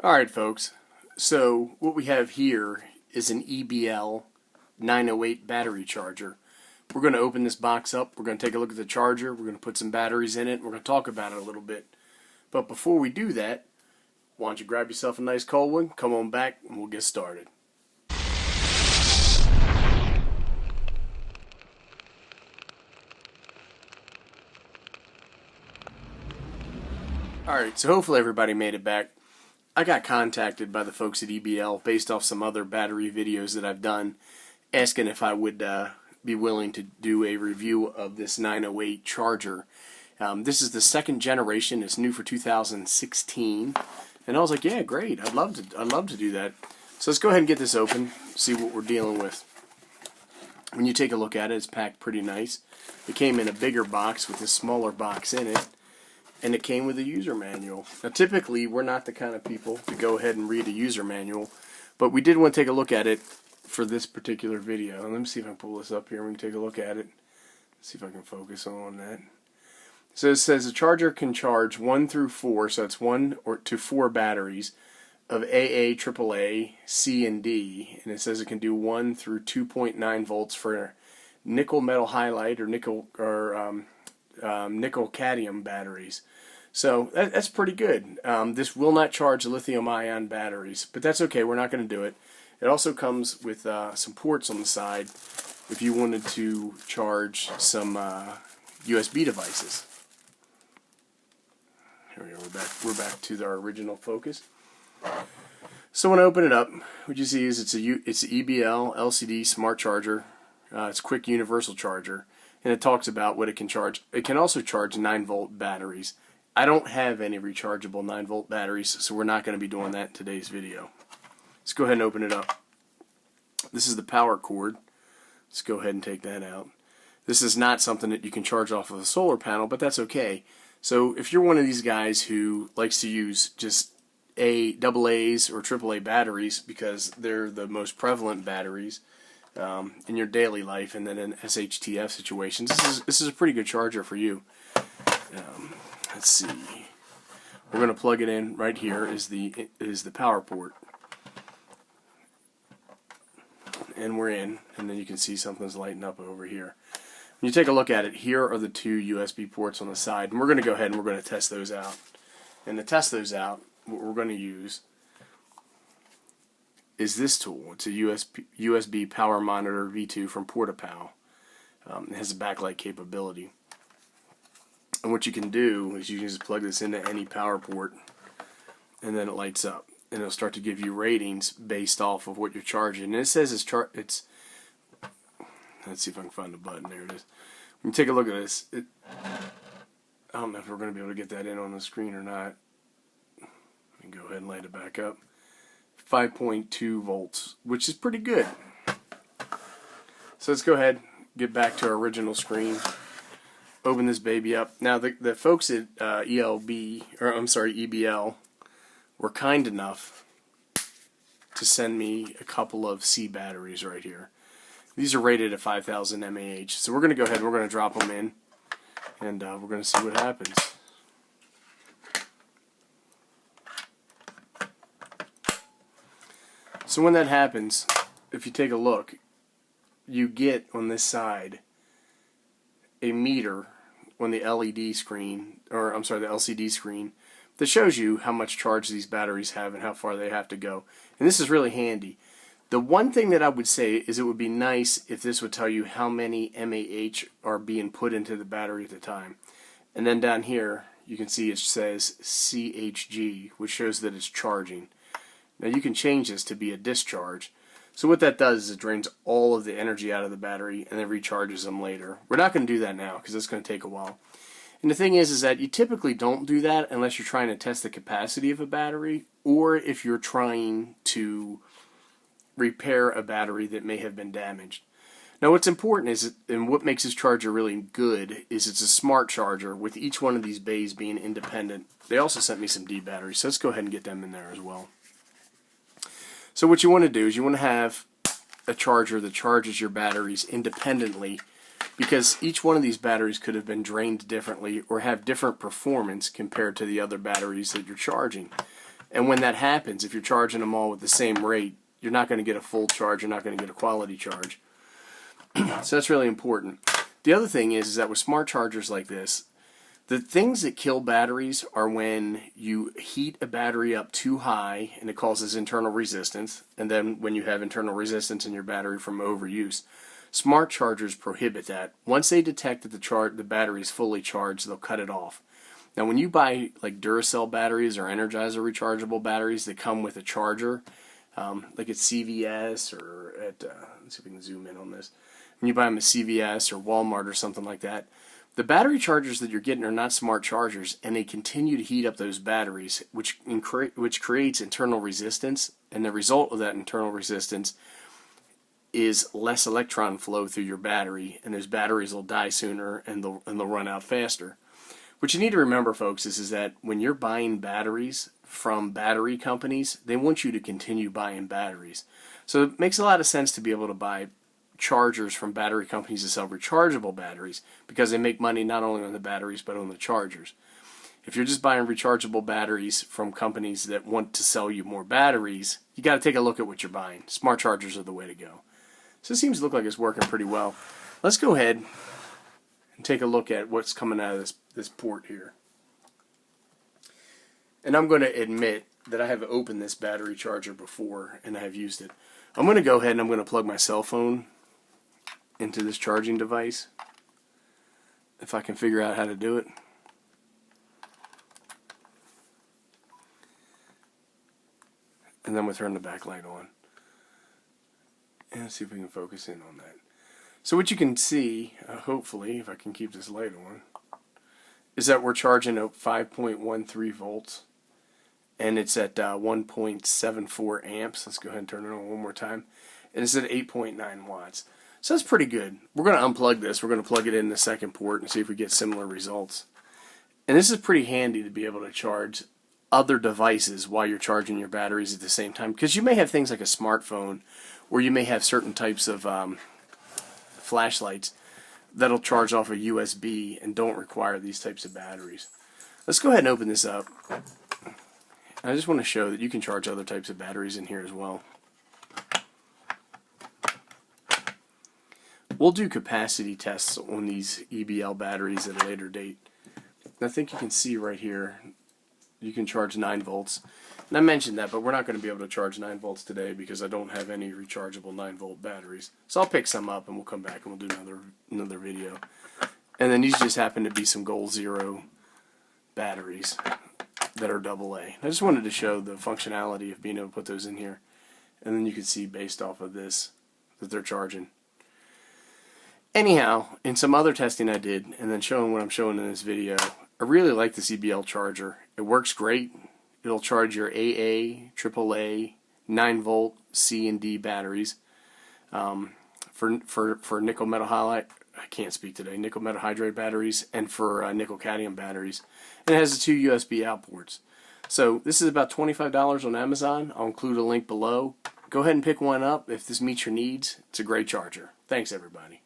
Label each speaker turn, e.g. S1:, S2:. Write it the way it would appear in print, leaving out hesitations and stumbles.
S1: Alright folks, so what we have here is an EBL 908 battery charger. We're going to open this box up, we're going to take a look at the charger, we're going to put some batteries in it, and we're going to talk about it a little bit. But before we do that, why don't you grab yourself a nice cold one, come on back, and we'll get started. Alright, so hopefully everybody made it back. I got contacted by the folks at EBL based off some other battery videos that I've done, asking if I would be willing to do a review of this 908 charger. This is the second generation. It's new for 2016, and I was like, yeah, great. I'd love to do that. So let's go ahead and get this open, see what we're dealing with. When you take a look at it, it's packed pretty nice. It came in a bigger box with a smaller box in it. And it came with a user manual. Now typically we're not the kind of people to go ahead and read a user manual, but we did want to take a look at it for this particular video. And let me see if I can pull this up here and we can take a look at it. See if I can focus on that. So it says the charger can charge 1 through 4, so it's 1 to 4 batteries of AA, AAA, C, and D. And it says it can do 1 through 2.9 volts for nickel metal halide or nickel cadmium batteries. So that's pretty good. This will not charge lithium-ion batteries, but that's okay. We're not going to do it. It also comes with some ports on the side if you wanted to charge some USB devices. Here we go. We're back to our original focus. So when I open it up, what you see is it's an EBL LCD smart charger. It's a quick universal charger. And it talks about what it can charge. It can also charge 9-volt batteries. I don't have any rechargeable 9-volt batteries, so we're not going to be doing that in today's video. Let's go ahead and open it up. This is the power cord. Let's go ahead and take that out. This is not something that you can charge off of a solar panel, but that's okay. So if you're one of these guys who likes to use just AA's or AAA batteries because they're the most prevalent batteries, in your daily life, and then in SHTF situations, this is a pretty good charger for you. Let's see. We're going to plug it in right here. Is the power port, and we're in. And then you can see something's lighting up over here. When you take a look at it, here are the 2 USB ports on the side, and we're going to go ahead and we're going to test those out. And to test those out, what we're going to use is this tool. It's a USB Power Monitor V2 from PortaPow. It has a backlight capability. And what you can do is you can just plug this into any power port, and then it lights up. And it'll start to give you ratings based off of what you're charging. And it says it's let's see if I can find the button. There it is. When you take a look at this, I don't know if we're going to be able to get that in on the screen or not. Let me go ahead and light it back up. 5.2 volts, which is pretty good. So let's go ahead, get back to our original screen, open this baby up. Now the folks at EBL were kind enough to send me a couple of C batteries right here. These are rated at 5,000 mAh. So we're going to go ahead and we're going to drop them in, and we're going to see what happens. So when that happens, if you take a look, you get on this side a meter on the LED screen, or I'm sorry, the LCD screen, that shows you how much charge these batteries have and how far they have to go. And this is really handy. The one thing that I would say is it would be nice if this would tell you how many mAh are being put into the battery at the time. And then down here, you can see it says CHG, which shows that it's charging. Now you can change this to be a discharge. So what that does is it drains all of the energy out of the battery and then recharges them later. We're not going to do that now because it's going to take a while. And the thing is that you typically don't do that unless you're trying to test the capacity of a battery, or if you're trying to repair a battery that may have been damaged. Now what's important is, and what makes this charger really good, is it's a smart charger with each one of these bays being independent. They also sent me some D batteries, so let's go ahead and get them in there as well. So what you want to do is you want to have a charger that charges your batteries independently, because each one of these batteries could have been drained differently or have different performance compared to the other batteries that you're charging. And when that happens, if you're charging them all with the same rate, you're not going to get a full charge, you're not going to get a quality charge. So that's really important. The other thing is that with smart chargers like this, the things that kill batteries are when you heat a battery up too high and it causes internal resistance, and then when you have internal resistance in your battery from overuse. Smart chargers prohibit that. Once they detect that the battery is fully charged, they'll cut it off. Now when you buy like Duracell batteries or Energizer rechargeable batteries that come with a charger, like at CVS or at, let's see if we can zoom in on this. When you buy them at CVS or Walmart or something like that, the battery chargers that you're getting are not smart chargers, and they continue to heat up those batteries, which creates internal resistance, and the result of that internal resistance is less electron flow through your battery, and those batteries will die sooner and they'll run out faster. What you need to remember, folks, is that when you're buying batteries from battery companies, they want you to continue buying batteries. So it makes a lot of sense to be able to buy chargers from battery companies that sell rechargeable batteries, because they make money not only on the batteries but on the chargers. If you're just buying rechargeable batteries from companies that want to sell you more batteries, you got to take a look at what you're buying. Smart chargers are the way to go. So it seems to look like it's working pretty well. Let's go ahead and take a look at what's coming out of this port here. And I'm going to admit that I have opened this battery charger before and I have used it. I'm going to go ahead and I'm going to plug my cell phone into this charging device, if I can figure out how to do it. And then we'll turn the backlight on. And let's see if we can focus in on that. So what you can see, hopefully, if I can keep this light on, is that we're charging at 5.13 volts. And it's at 1.74 amps. Let's go ahead and turn it on one more time. And it's at 8.9 watts. So that's pretty good. We're going to unplug this. We're going to plug it in the second port and see if we get similar results. And this is pretty handy to be able to charge other devices while you're charging your batteries at the same time. Because you may have things like a smartphone, or you may have certain types of flashlights that'll charge off a USB and don't require these types of batteries. Let's go ahead and open this up. I just want to show that you can charge other types of batteries in here as well. We'll do capacity tests on these EBL batteries at a later date. I think you can see right here, you can charge 9 volts. And I mentioned that, but we're not going to be able to charge 9 volts today because I don't have any rechargeable 9-volt batteries. So I'll pick some up and we'll come back and we'll do another video. And then these just happen to be some Goal Zero batteries that are AA. I just wanted to show the functionality of being able to put those in here. And then you can see based off of this that they're charging. Anyhow, in some other testing I did, and then showing what I'm showing in this video, I really like this EBL charger. It works great. It'll charge your AA, AAA, 9-volt C and D batteries for nickel metal halide. I can't speak today. Nickel metal hydride batteries, and for nickel cadmium batteries. And it has the 2 USB out ports. So this is about $25 on Amazon. I'll include a link below. Go ahead and pick one up if this meets your needs. It's a great charger. Thanks, everybody.